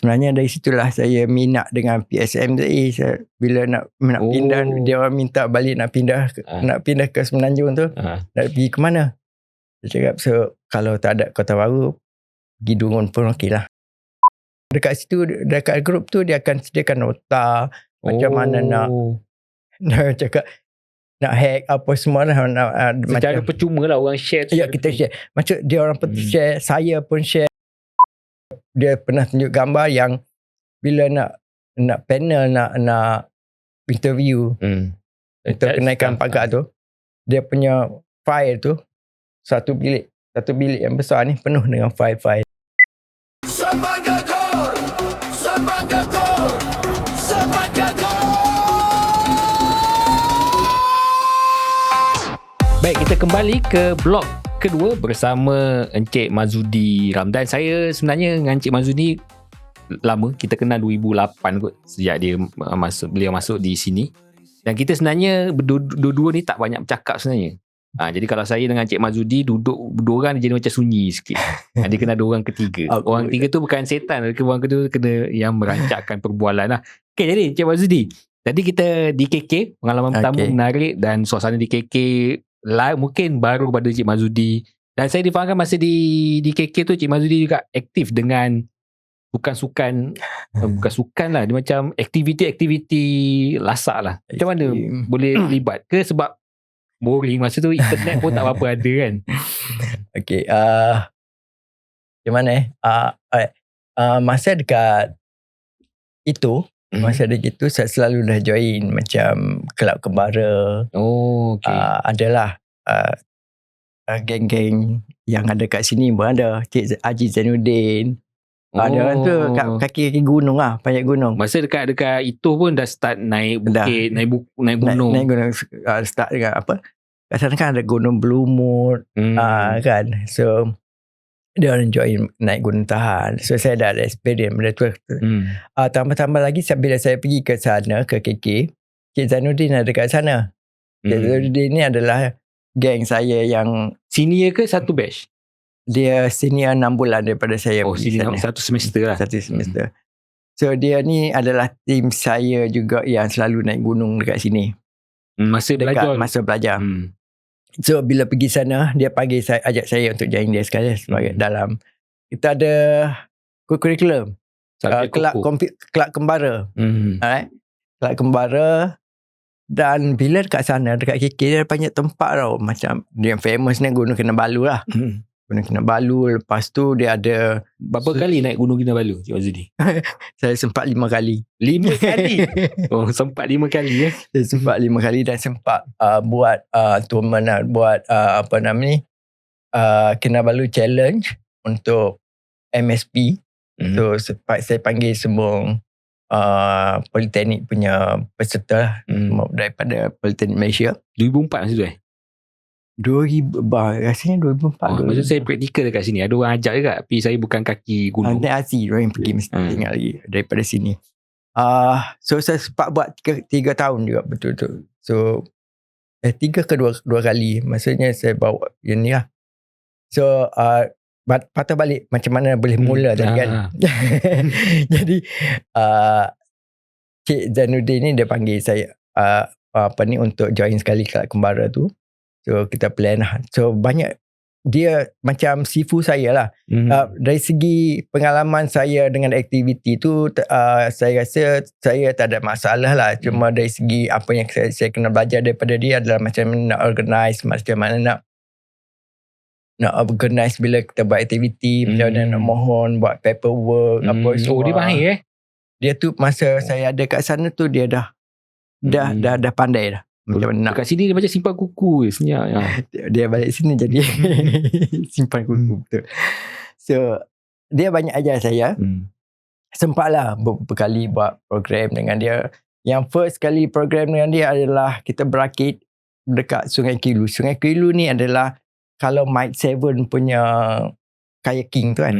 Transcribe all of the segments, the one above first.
sebenarnya dari situlah saya minat dengan PSM tadi. Bila nak pindah, dia orang minta balik nak pindah ke Semenanjung tu. Nak pergi ke mana? Saya cakap, kalau tak ada Kota Baru, pergi Dungun pun okey lah. Dekat situ, dekat grup tu dia akan sediakan nota macam mana nak cakap, nak hack apa semua lah. Secara percuma lah orang share. Ya, kita share. Macam dia orang pun share, saya pun share. Dia pernah tunjuk gambar yang bila nak panel, nak interview untuk kenaikan pangkat tu, dia punya file tu satu bilik yang besar ni penuh dengan file-file. Baik, kita kembali ke blog kedua bersama Encik Mazudi Ramdan. Saya sebenarnya dengan Encik Mazudi lama, kita kenal 2008 kot, sejak beliau masuk di sini. Dan kita sebenarnya dua-dua ni tak banyak bercakap sebenarnya. Jadi kalau saya dengan Encik Mazudi duduk dua orang, dia jadi macam sunyi sikit. Dia kena ada orang ketiga. Orang ketiga tu bukan setan, orang kedua kena yang merancangkan perbualan lah. Okay, jadi Encik Mazudi, tadi kita di KK, pengalaman pertama menarik, dan suasana di KK mungkin baru pada Encik Mazudi. Dan saya difahamkan masa di KK tu Encik Mazudi juga aktif dengan bukan sukan lah, dia macam aktiviti-aktiviti lasak lah. Macam mana boleh terlibat ke? Sebab boring masa tu, internet pun tak apa-apa ada kan. Okay, macam mana masa dekat itu, masa dekat itu saya selalu dah join macam kelab kembara. Adalah geng-geng yang ada kat sini pun ada. Cik Haji Zainuddin. Ada orang tu kat kaki gunung lah, panjat gunung. Masa dekat itu pun dah start naik bukit, naik gunung. Naik gunung, start dengan apa? Kat sana kan ada Gunung Belumut, kan. So dia orang join naik gunung tahan. So saya dah ada experience benda tu. Tambah-tambah lagi bila saya pergi ke sana, ke KK, Cik Zainuddin ada kat sana. Cik Zainuddin ni adalah geng saya yang senior ke satu batch? Dia senior 6 bulan daripada saya. Senior satu semester lah. Satu semester. So dia ni adalah tim saya juga yang selalu naik gunung dekat sini. Masa belajar. So bila pergi sana, dia panggil saya, ajak saya untuk join dia sekali sebagai dalam, kita ada kurikulum kelab kembara. Alright. Kelab kembara. Dan bila dekat sana, dekat KK, dia ada banyak tempat tau. Macam dia yang famous ni Gunung Kinabalu lah. Gunung Kinabalu. Lepas tu dia ada, berapa kali naik Gunung Kinabalu, Cik Mazudi? Saya sempat 5 kali. 5 kali? Sempat 5 kali ya? Saya sempat 5 kali dan sempat buat tournament, buat Kinabalu Challenge untuk MSP. So saya panggil semua Politeknik punya peserta daripada Politeknik Malaysia. 2004 masa tu 2000, rasanya 2004. Maksud saya praktikal dekat sini. Ada orang ajak juga, tapi saya bukan kaki gunung. Nanti Aziz orang pergi mesti ingat lagi daripada sini. So saya sempat buat 3 tahun juga betul-betul. So 3 ke 2 kali. Maksudnya saya bawa yang ni lah. So patah balik macam mana boleh mula tadi kan. Jadi Cik Zainuddin ni dia panggil saya untuk join sekali kelab kembara tu. So kita plan lah. So banyak, dia macam sifu saya lah. Dari segi pengalaman saya dengan aktiviti tu, saya rasa saya tak ada masalah lah. Cuma dari segi apa yang saya kena belajar daripada dia adalah macam nak organize, macam mana nak organize bila kita buat aktiviti, macam mana nak mohon, buat paperwork, apa semua. Dia mahir Dia tu masa saya ada kat sana tu, dia dah pandai dah. Macam nak. Dekat sini dia macam simpan kuku senyap. Dia balik sini jadi simpan kuku betul. So dia banyak ajar saya. Sempatlah beberapa kali buat program dengan dia. Yang first kali program dengan dia adalah kita berakit dekat Sungai Kilu. Sungai Kilu ni adalah kalau Mike 7 punya kayaking tu kan.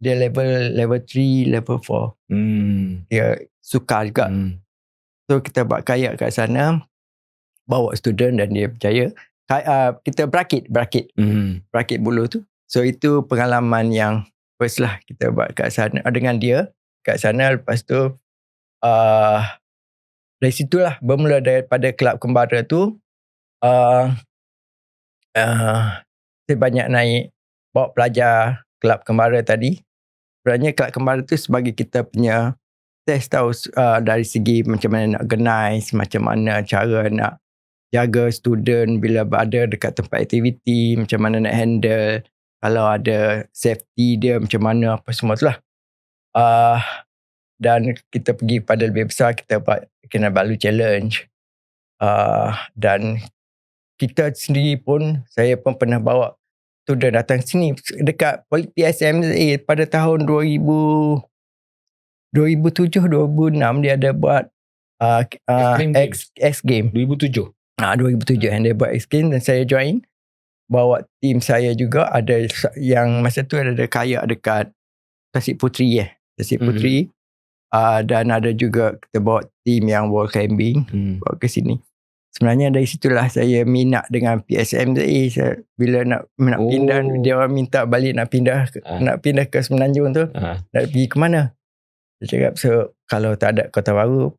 Dia level 3, level 4. Dia sukar juga. So kita buat kayak kat sana, bawa student dan dia berjaya. Kita berakit bulu tu. So itu pengalaman yang first lah kita buat kat sana dengan dia. kat sana. Lepas tu dari situlah bermula daripada kelab kembara tu. Saya banyak naik bawa pelajar kelab kembara tadi. Sebenarnya kelab kembara tu sebagai kita punya test tahu dari segi macam mana nak organize, macam mana cara nak jaga student bila ada dekat tempat aktiviti, macam mana nak handle, kalau ada safety dia macam mana, apa semua tu lah. Dan kita pergi pada lebih besar, kita buat Kinabalu Challenge. Dan kita sendiri pun, saya pun pernah bawa student datang sini dekat PSMA pada tahun 2007-2006 dia ada buat X Game 2007 and dia buat X Game dan saya join, bawa tim saya juga. Ada yang masa tu ada kayak dekat Tasik Puteri dan ada juga kita bawa tim yang wall climbing bawa ke sini. Sebenarnya dari situlah saya minat dengan PSMA. Bila nak pindah, dia orang minta balik nak pindah ke Semenanjung tu. Nak pergi ke mana? Saya cakap, kalau tak ada Kota Baru,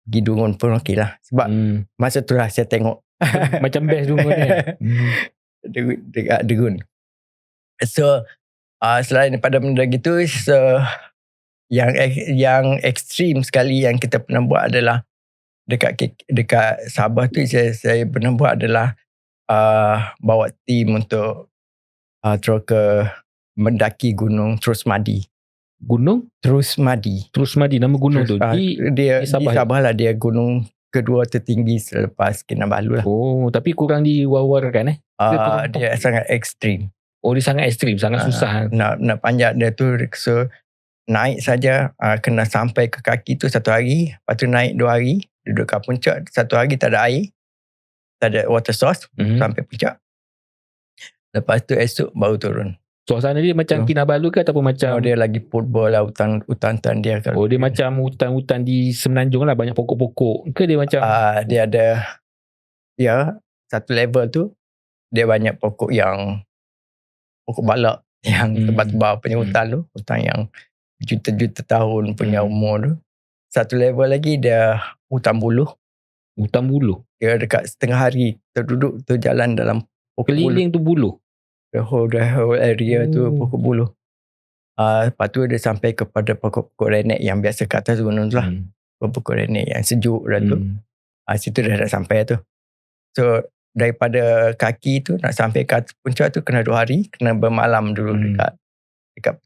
pergi Dungun pun okey lah. Sebab masa tu lah saya tengok macam best Dungun ni. Dekat Dungun. So selain daripada benda gitu, yang ekstrim sekali yang kita pernah buat adalah dekat Sabah tu. Saya pernah buat adalah bawa tim untuk terus ke mendaki gunung Terusmadi. Gunung Terusmadi, nama gunung tu di Sabah lah. Dia gunung kedua tertinggi selepas Kinabalu lah. Tapi kurang diwar-warkan dia sangat ekstrim. Dia sangat ekstrim, sangat susah nak panjat dia tu. So naik saja kena sampai ke kaki tu 1 hari, lepas tu naik 2 hari, duduk kat puncak 1 hari, tak ada air, tak ada water source, sampai puncak. Lepas tu esok baru turun. Suasana dia macam Kinabalu ke ataupun macam dia lagi football lah, hutan dia. Dia macam hutan-hutan di Semenanjung lah, banyak pokok-pokok ke dia macam dia ada satu level tu dia banyak pokok balak yang tebal-tebal punya hutan tu, hutan yang juta-juta tahun punya umur tu. Satu level lagi dia hutan buluh. Dia dekat setengah hari terduduk tu jalan dalam pokok keliling tu buluh. The whole area tu pokok buluh. Lepas tu dia sampai kepada pokok-pokok renek yang biasa kat atas gunung tu lah. Pokok renek yang sejuk dah tu. Situ dah sampai tu. So daripada kaki tu nak sampai ke puncak tu kena 2 hari, kena bermalam dulu dekat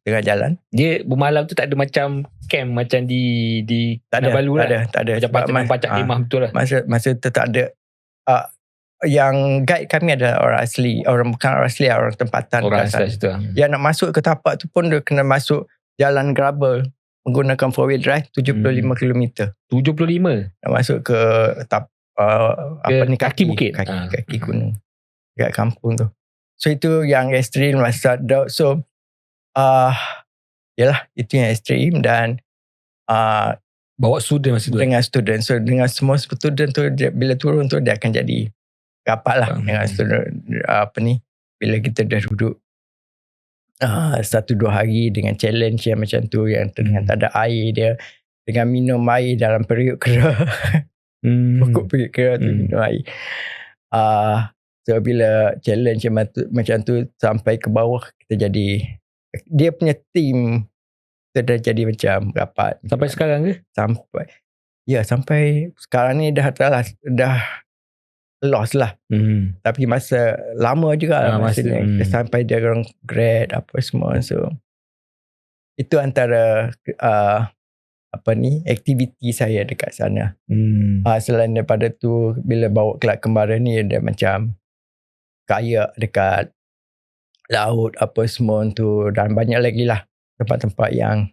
tengah jalan. Dia bermalam tu tak ada macam camp macam di Kinabalu lah. Tak ada. Macam pacak kemah betul lah. Masa tu tak ada. Yang guide kami adalah orang asli, orang tempatan. Orang asli situ. Yang nak masuk ke tapak tu pun dia kena masuk jalan gravel menggunakan 4-wheel drive 75 km. 75? Nak masuk ke kaki bukit. Kaki gunung. Dekat kampung tu. So itu yang ekstrim masa. So yalah, itu yang ekstrim. Dan bawa student masa tu. Dengan student. So dengan semua student tu bila turun tu dia akan jadi rapat lah dengan student. Bila kita dah duduk 1-2 hari dengan challenge yang macam tu, yang dengan tak ada air dia, dengan minum air dalam periuk kera. Pokok periuk kera tu minum air. So bila challenge macam tu sampai ke bawah, kita jadi, dia punya team tu dah jadi macam rapat. Sampai sekarang ke? Sampai sekarang ni dah lost lah. Tapi masa lama juga lah masanya. Sampai dia orang grade apa semua. So itu antara aktiviti saya dekat sana. Selain daripada tu, bila bawa kelab kembara ni ada macam kayak dekat laut apa semua tu, dan banyak lagi lah tempat-tempat yang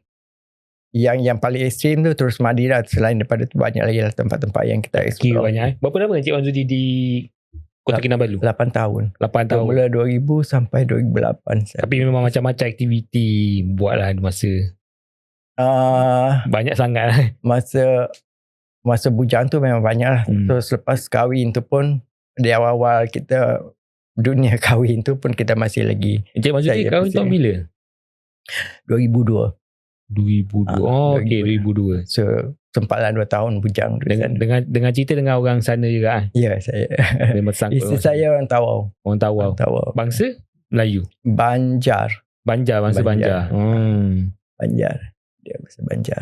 paling ekstrim tu Terusmadi lah. Selain daripada tu banyak lagi lah tempat-tempat yang kita explore. Banyak. Berapa lama Encik Wan Sudi di Kota Kinabalu? 8 tahun. 8 tahun. Mula 2000 sampai 2008. Tapi memang macam-macam aktiviti buat lah masa. Banyak sangat. Masa bujang tu memang banyak lah. So selepas kahwin tu pun, di awal-awal kita dunia kahwin tu pun kita masih lagi. Encik Wan Sudi kahwin tahun bila? 2002. 2002. Okey, 2002. So sempatlah 2 tahun bujang dengan cerita dengan orang sana juga. Ya, saya. Memang sangkut. Isteri saya orang Tawau. Orang Tawau. Bangsa Melayu. Banjar. Bangsa Banjar. Banjar. Dia bahasa Banjar.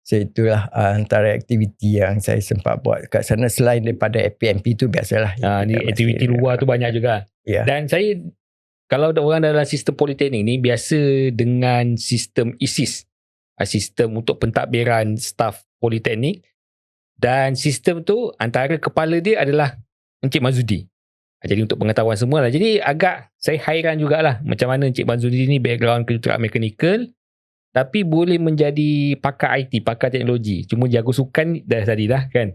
So itulah antara aktiviti yang saya sempat buat kat sana selain daripada APMP tu biasalah. Ni aktiviti luar tu banyak juga. Ya. Dan saya kalau orang dalam sistem politeknik ni biasa dengan sistem ISIS. Sistem untuk pentadbiran staf politeknik, dan sistem tu antara kepala dia adalah Encik Mazudi. Jadi untuk pengetahuan semua lah. Jadi agak saya hairan jugalah macam mana Encik Mazudi ni background kejuruteraan mekanikal tapi boleh menjadi pakar IT, pakar teknologi. Cuma jago sukan dah tadi dah kan.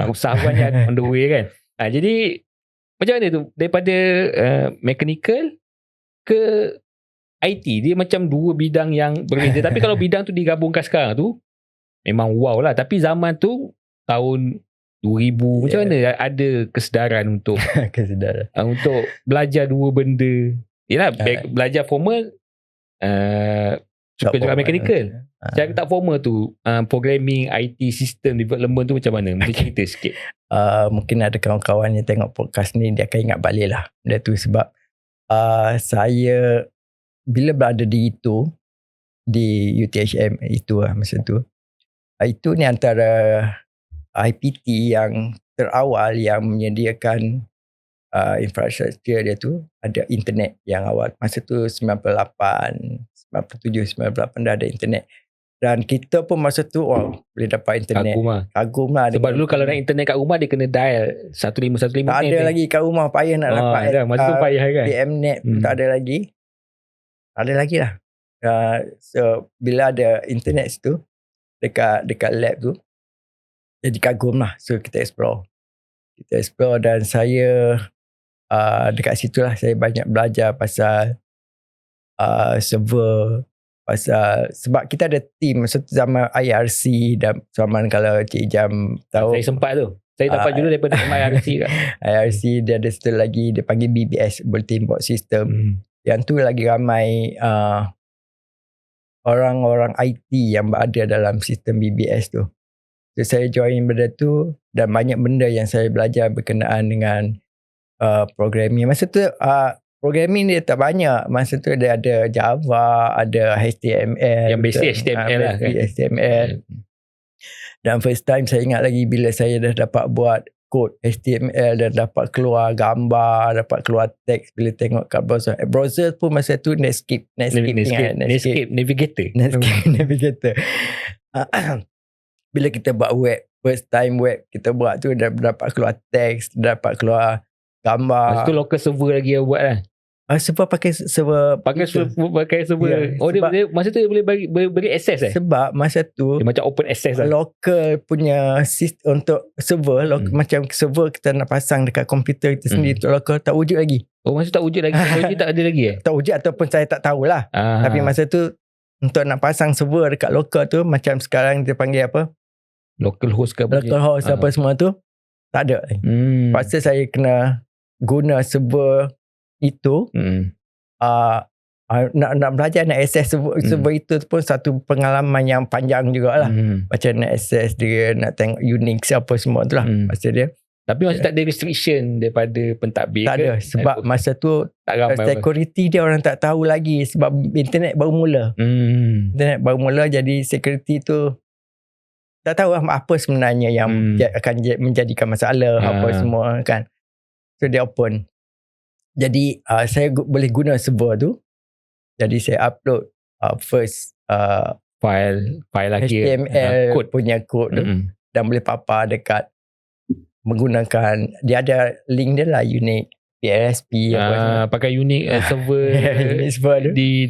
Usahawannya on the way kan. Jadi macam mana tu daripada mechanical ke IT, dia macam dua bidang yang berbeza. Tapi kalau bidang tu digabungkan sekarang tu memang wow lah. Tapi zaman tu tahun 2000 macam mana ada kesedaran untuk untuk belajar dua benda. Yalah, belajar formal juga mechanical. Cara tak formal tu programming, IT, system development tu macam mana? Mungkin cerita sikit. Mungkin ada kawan-kawan yang tengok podcast ni dia akan ingat balik lah benda tu sebab saya bila berada di UTHM itu lah masa tu. Itu ni antara IPT yang terawal yang menyediakan infrastruktur dia tu ada internet yang awal. Masa tu 97, 98 dah ada internet. Dan kita pun masa tu boleh dapat internet. Kagum lah. Sebab dulu kalau nak internet kat rumah dia kena dial 1515. Tak ada lagi kat rumah, payah nak dapat. Masa tu payah kan. PMnet tak ada lagi. Ada lagi lah. So bila ada internet situ dekat lab tu, jadi kagum lah. So kita explore dan saya dekat situ lah saya banyak belajar pasal server, sebab kita ada team masa tu zaman IRC dan zaman kalau Cik Jam tahu. Saya sempat tu. Saya dapat dulu daripada IRC kan. IRC dia ada satu lagi dia panggil BBS, Bulletin Board System. Yang tu lagi ramai orang-orang IT yang berada dalam sistem BBS tu. So saya join benda tu dan banyak benda yang saya belajar berkenaan dengan programming. Masa tu programming dia tak banyak. Masa tu dia ada Java, ada HTML. Yang basic HTML lah kan. HTML. Dan first time saya ingat lagi bila saya dah dapat buat kod HTML dan dapat keluar gambar, dapat keluar teks bila tengok kat browser. Browser pun masa tu Netscape Navigator. Bila kita buat web, first time web kita buat tu dah dapat keluar teks, dapat keluar gambar. Masa tu local server lagi yang buat lah. Sebab pakai server. Yeah, dia masa tu dia boleh beri access Sebab masa tu dia macam open access lah. Local punya sistem untuk server macam server kita nak pasang dekat komputer kita sendiri tu local tak wujud lagi. Masa tu tak wujud lagi. Teknologi tak ada lagi Tak wujud ataupun saya tak tahulah. Tapi masa tu untuk nak pasang server dekat local tu macam sekarang dia panggil apa? Local host ke apa? Local host apa semua tu tak ada. Pasal saya kena guna server itu nak belajar nak access server itu pun satu pengalaman yang panjang jugalah. Macam nak access dia, nak tengok Unix apa semua tu lah masa dia. Tapi masih tak ada restriction daripada pentadbir tak ada sebab masa tu security dia orang tak tahu lagi sebab internet baru mula. Internet baru mula jadi security tu tak tahu apa sebenarnya yang akan menjadikan masalah apa semua kan. So dia open. Jadi saya boleh guna server tu. Jadi saya upload first file lagi HTML punya kod tu dan boleh papar dekat menggunakan dia ada link dia lah Unix PLSP pakai Unix server di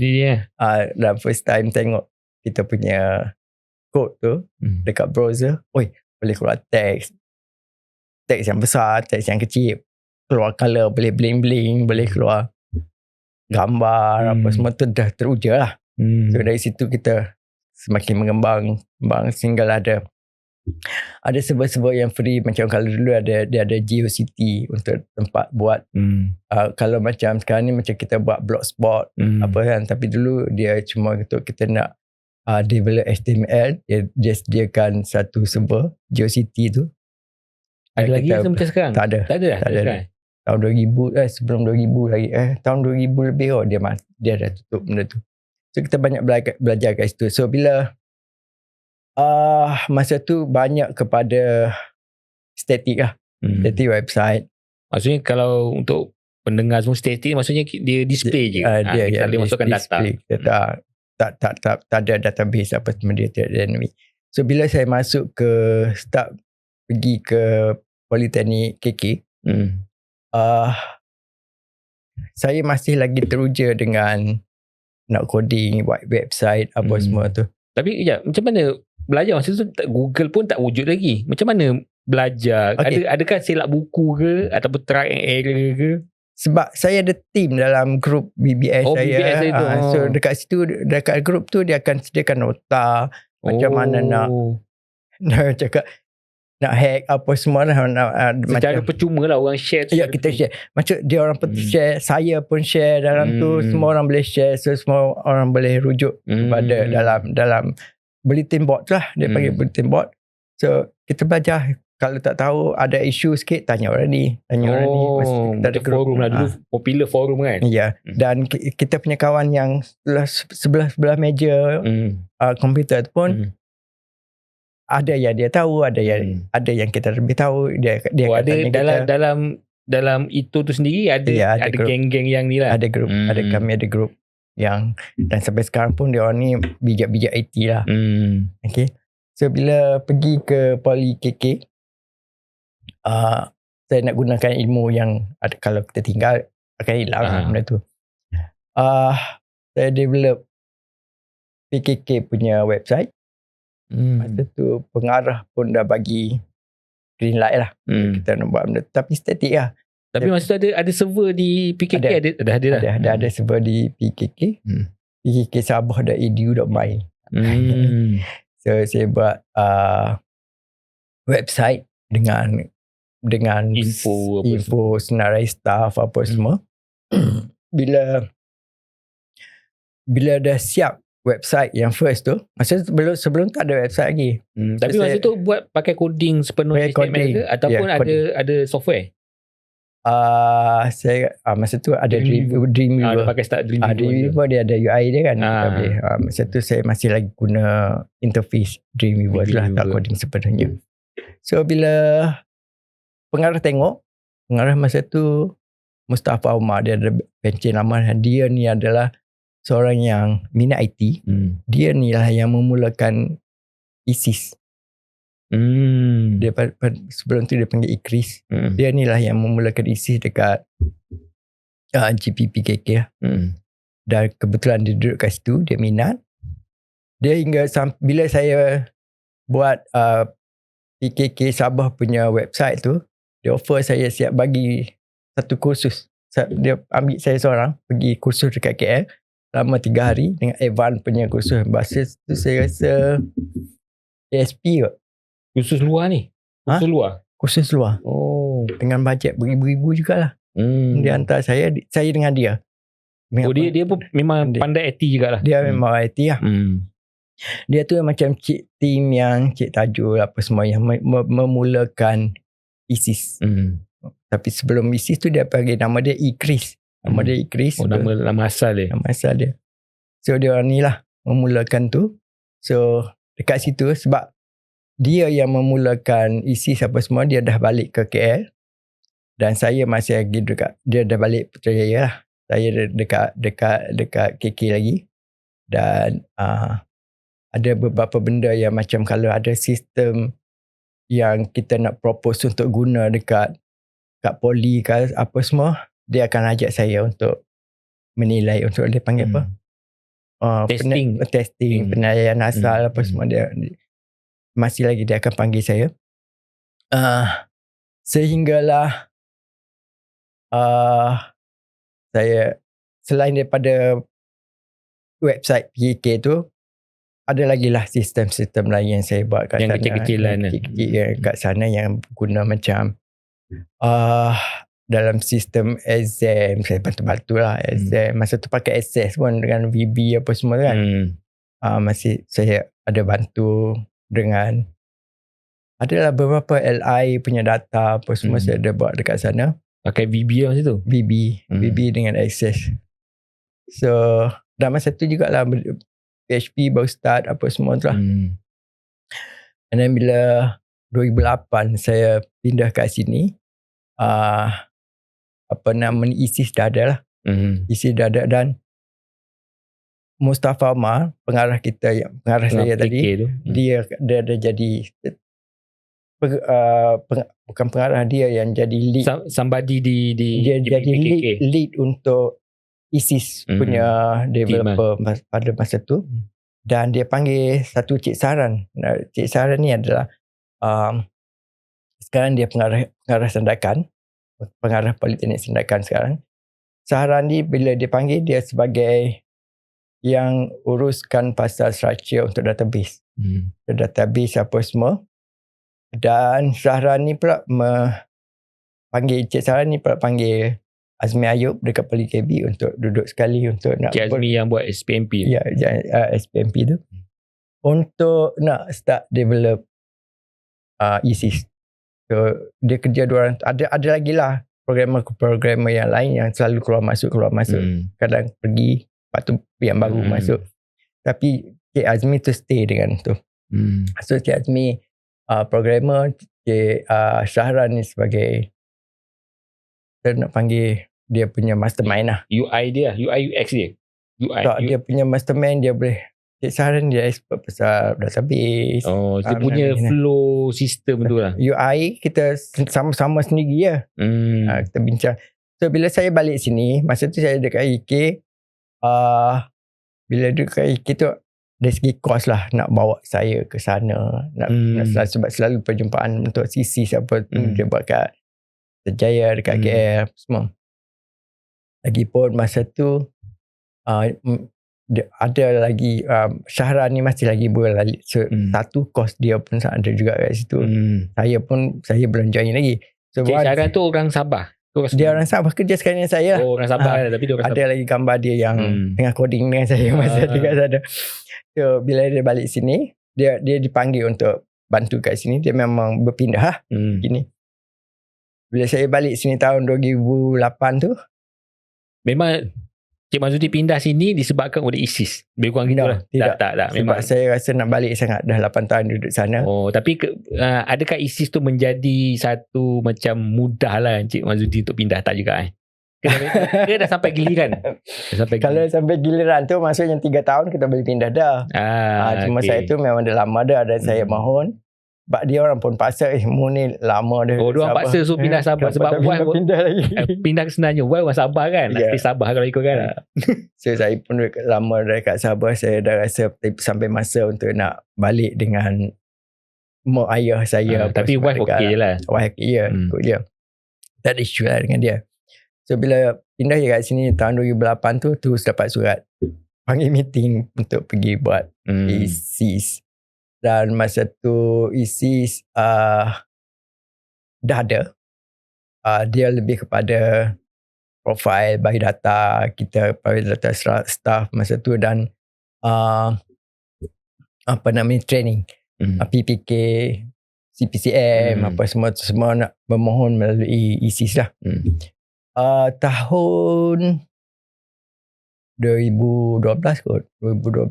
dan first time tengok kita punya kod tu dekat browser. Boleh keluar teks yang besar, teks yang kecil, keluar color, boleh bling-bling, boleh keluar gambar apa semua tu dah teruja lah. So dari situ kita semakin mengembang sehingga ada server-server yang free macam kalau dulu dia ada GeoCity untuk tempat buat kalau macam sekarang ni macam kita buat blogspot apa kan, tapi dulu dia cuma untuk kita nak develop HTML. Dia sediakan satu server GeoCity tu. Ada lagi macam sekarang? Tak ada. Tak ada sekarang? Tahun 2000 sebelum 2000 lagi tahun 2000 lebih dia dah tutup benda tu. So kita banyak belajar kat situ. So bila masa tu banyak kepada static lah. Static website. Maksudnya kalau untuk pendengar semua static maksudnya dia display je. Kita boleh masukkan display. data. Tak ada database apa semua, dia dynamic. So bila saya masuk ke start pergi ke Politeknik KK, saya masih lagi teruja dengan nak coding, buat website apa semua tu. Tapi macam mana belajar masa tu? Google pun tak wujud lagi. Macam mana belajar? Adakah silap buku ke ataupun try and error ke? Sebab saya ada team dalam grup BBS saya. BBS itu. So dekat situ, dekat grup tu dia akan sediakan nota macam mana nak cakap, nak hack apa semua lah. Secara percuma lah orang share. Ya, kita share. Macam dia orang pun share, saya pun share dalam tu. Semua orang boleh share. So semua orang boleh rujuk kepada dalam bulletin board tu lah. Dia panggil bulletin board. So kita belajar. Kalau tak tahu ada isu sikit, tanya orang ni. Kita ada forum lah dulu. Popular forum kan. Ya. Dan kita punya kawan yang sebelah meja komputer tu pun ada yang dia tahu, ada yang kita lebih tahu. Dia ada dalam itu tu sendiri ada geng-geng yang ni lah. Ada grup, kami ada grup yang, dan sampai sekarang pun dia orang ni bijak-bijak IT lah. Okay. So bila pergi ke Poly KK, saya nak gunakan ilmu yang ada, kalau kita tinggal akan hilang benda tu. Saya develop PKK punya website. Masa tu pengarah pun dah bagi green light lah. Kita nak buat benda tu. Tapi static lah. Tapi masa tu ada server di PKK? Ada server di PKK. pkksabah.edu.my. So saya buat website dengan info senarai staff apa semua. Bila dah siap website yang first tu, masa sebelum tak ada website lagi. Tapi masa tu buat pakai coding sepenuh HTML ke ataupun ada software? Saya masa tu ada Dreamweaver. Pakai start Dreamweaver dia ada UI dia kan. Masa tu saya masih lagi guna interface Dreamweaver lah, tak coding sepenuhnya. So bila pengarah tengok, pengarah masa tu Mustafa Umar, dia ada pencen lama. Dia ni adalah seorang yang minat IT. Dia ni lah yang memulakan ISIS. Dia sebelum tu dia panggil IKRIS. Dia ni lah yang memulakan ISIS dekat GPPKK. Dan kebetulan dia duduk kat situ, dia minat. Dia hingga bila saya buat PKK Sabah punya website tu, dia offer saya siap bagi satu kursus. Dia ambil saya seorang pergi kursus dekat KL selama 3 hari dengan advance punya kursus. Bahasa tu saya rasa ASP kot. Kursus luar ni? Kursus luar. Dengan bajet beribu-ribu jugalah. Dia hantar saya dengan dia. Dia pun memang pandai IT jugalah. Dia memang IT lah. Dia tu macam team yang Cik Tajul apa semua yang memulakan ISIS. Tapi sebelum ISIS tu dia panggil nama dia IKRIS. Nama dia IKRIS. Nama asal dia. Nama asal dia. So dia orang ni lah memulakan tu. So dekat situ sebab dia yang memulakan ISIS apa semua, dia dah balik ke KL. Dan saya masih lagi dekat, dia dah balik Putrajaya lah. Saya dekat KK lagi. Dan ada beberapa benda yang macam kalau ada sistem yang kita nak propose untuk guna kat Poli ke apa semua, dia akan ajak saya untuk menilai, untuk dia panggil apa? Testing, penilaian asal apa semua. Dia masih lagi dia akan panggil saya. Sehinggalah saya selain daripada website PKK tu, ada lagi lah sistem-sistem lain yang saya buat kat yang sana. Kecil-kecilan kat sana yang guna macam dalam sistem exam, saya bantu lah exam. Masa tu pakai Access pun dengan VB apa semua kan. masih saya ada bantu dengan adalah beberapa LI punya data apa semua saya ada buat dekat sana. Pakai VB lah situ? VB dengan Access. So dah masa tu jugalah PHP baru start apa semua tu lah. And then bila 2008 saya pindah kat sini, ISIS dah ada lah. ISIS dah ada, dan Mustafa Omar, pengarah saya tadi, dia ada jadi bukan pengarah, dia yang jadi lead. Somebody dia jadi lead untuk ISIS punya developer pada masa tu. Dan dia panggil satu Cik Saran. Cik Saran ni adalah sekarang dia pengarah Sandakan, pengarah Politeknik Sandakan sekarang. Saran ni bila dia panggil, dia sebagai yang uruskan pasal structure untuk database. Database apa semua. Dan Sahran ni pula Cik Sahran ni pula panggil Azmi Ayub dekat Poly KB untuk duduk sekali untuk nak Cik Azmi yang buat SPMP. Ya, SPMP tu. Untuk nak start develop ISIS. So dia kerja dua orang. Ada lagi lah programmer yang lain yang selalu keluar masuk. Kadang pergi, lepas tu yang baru masuk. Tapi Cik Azmi tu stay dengan tu. So Cik Azmi programmer, Cik Syahran ni sebagai, saya nak panggil dia punya mastermind lah. UI dia, UI UX dia. Dia punya mastermind, dia boleh. Cik Syahran dia expert pasal database. Dia punya flow system tu lah. UI kita sama-sama sendiri ya. Kita bincang. So bila saya balik sini, masa tu saya dekat UK, bila dekat UK tu dari segi kos lah nak bawa saya ke sana, nak sebab selalu perjumpaan untuk CC siapa dia buat kat Sejaya dekat KL semua. Lagipun masa tu ada lagi Syahran ni masih lagi berlali. So, satu kos dia pun ada juga kat situ. Saya belum join lagi. So, Cik Syahran tu orang Sabah. Dia orang Sabah, kerja sekarang dengan saya. Orang Sabah tapi dia orang Sabah. Ada lagi gambar dia yang tengah coding dengan saya masa dekat sana. So bila dia balik sini, dia dipanggil untuk bantu kat sini. Dia memang berpindah lah gini. Bila saya balik sini tahun 2008 tu, memang Cik Mazudi pindah sini disebabkan oleh ISIS. Lebih kurang gitu lah. Tak. Sebab saya rasa nak balik sangat. Dah 8 tahun duduk sana. Tapi adakah ISIS tu menjadi satu macam mudah lah Cik Mazudi untuk pindah? Tak juga ke dah sampai giliran? Kalau sampai giliran tu maksudnya 3 tahun kita boleh pindah dah. Cuma saya tu memang dah lama dah. Dan saya mohon. Sebab dia orang pun paksa, mu ni lama dah. Dia orang paksa so pindah Sabah. Sebab pindah lagi. Pindah ke sebenarnya orang Sabah kan. Nak stay Sabah kalau ikut kan. So saya pun lama dah kat Sabah. Saya dah rasa sampai masa untuk nak balik dengan mak ayah saya. Tapi wife okey lah. Wife ikut dia. Tak ada isu lah dengan dia. So bila pindah je kat sini tahun 2008 tu, terus dapat surat panggil meeting untuk pergi buat ISIS. Dan masa tu ISIS dah ada. Dia lebih kepada profile, biodata kita, biodata staff masa tu, dan training, PPK, CPCM, apa semua nak memohon melalui ISIS lah. Tahun 2012 kot, 2012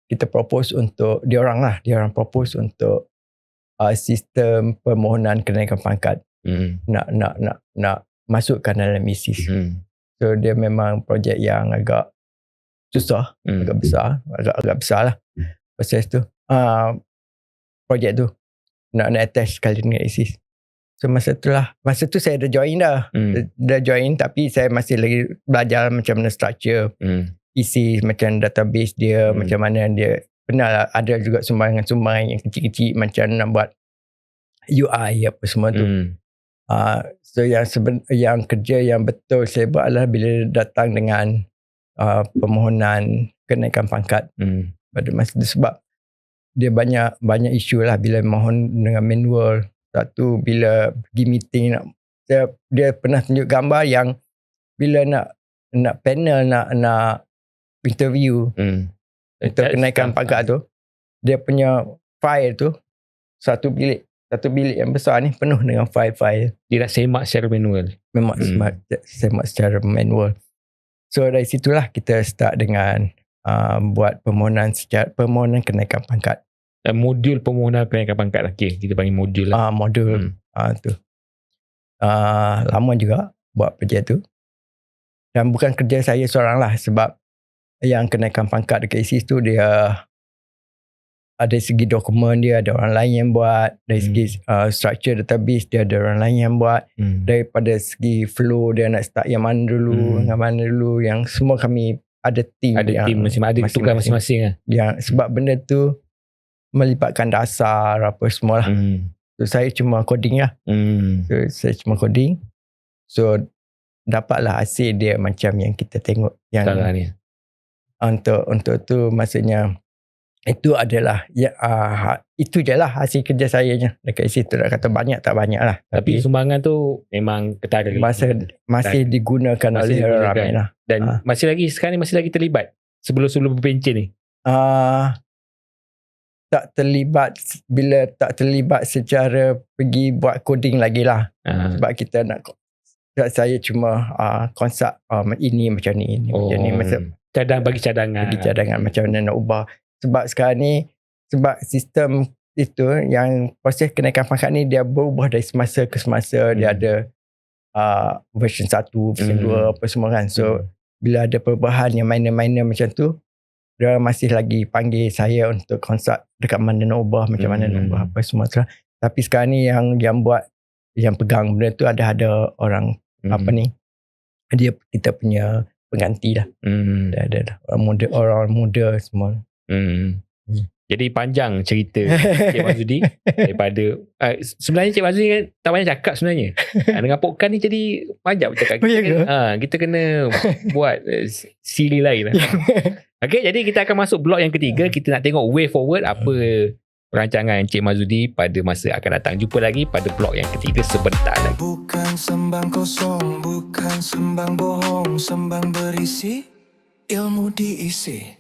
kita propose untuk dia orang propose untuk sistem permohonan kenaikan pangkat, nak masukkan dalam ISIS. So dia memang projek yang agak susah, agak besar lah proses tu, projek tu nak attach sekali dengan ISIS. So masa tu saya dah join dah. Dah join, tapi saya masih lagi belajar macam mana structure ISIS, macam database dia, macam mana dia. Pernah ada juga sumbangan yang kecil-kecil macam nak buat UI apa semua tu. So yang kerja yang betul saya buat adalah bila datang dengan permohonan kenaikan pangkat pada masa tu, sebab dia banyak isu lah bila mohon dengan manual. Satu, bila pergi meeting dia pernah tunjuk gambar yang bila nak panel nak interview untuk kenaikan pangkat tu, dia punya file tu satu bilik yang besar ni penuh dengan file-file. Dia dah semak secara manual. Memang semak secara manual. So dari situlah kita start dengan buat permohonan kenaikan pangkat. Modul permohonan kenaikan pangkat lah. Okay, kita panggil modul lah. Modul tu. Lama juga buat kerja tu. Dan bukan kerja saya seorang lah, sebab yang kenaikan pangkat dekat ISIS tu dia ada segi dokumen dia ada orang lain yang buat, dari segi structure database dia ada orang lain yang buat, daripada segi flow dia nak start yang mana dulu, yang mana dulu, yang semua kami ada team masing-masing, ada tugas masing-masing lah. Yang sebab benda tu melibatkan dasar apa semua lah. So saya cuma coding lah. So dapatlah hasil dia macam yang kita tengok yang sekarang ni. Untuk tu maksudnya itu adalah itu je lah hasil kerja saya dekat situ. Nak kata banyak tak banyak lah, tapi sumbangan tu memang ketara masih digunakan oleh orang ramai lah. Dan sekarang ni masih lagi terlibat sebelum berpencen ni. Tak terlibat, bila tak terlibat secara pergi buat coding lagi lah. Sebab kita nak, saya cuma konsep ini macam ni, macam ni, macam bagi cadangan macam mana nak ubah. Sebab sekarang ni, sebab sistem itu yang proses kenaikan pangkat ni dia berubah dari semasa ke semasa. Dia ada version 1, version 2 apa semua kan. So bila ada perubahan yang minor-minor macam tu, dia masih lagi panggil saya untuk konsult dekat mana nak ubah, macam mana nak ubah apa semua tu. Tapi sekarang ni yang buat, yang pegang benda tu ada orang apa ni, kita punya pengganti lah. Ada orang muda semua. Jadi panjang cerita Cik Mazudi daripada sebenarnya Cik Mazudi kan tak banyak cakap sebenarnya. Dengan podcast ni jadi banyak bercakap. Kita kena buat siri lain lah. Okay, jadi kita akan masuk blok yang ketiga. Kita nak tengok way forward apa perancangan Cik Mazudi pada masa akan datang. Jumpa lagi pada blok yang ketiga sebentar lagi. Bukan sembang kosong, bukan sembang bohong, sembang berisi, ilmu diisi.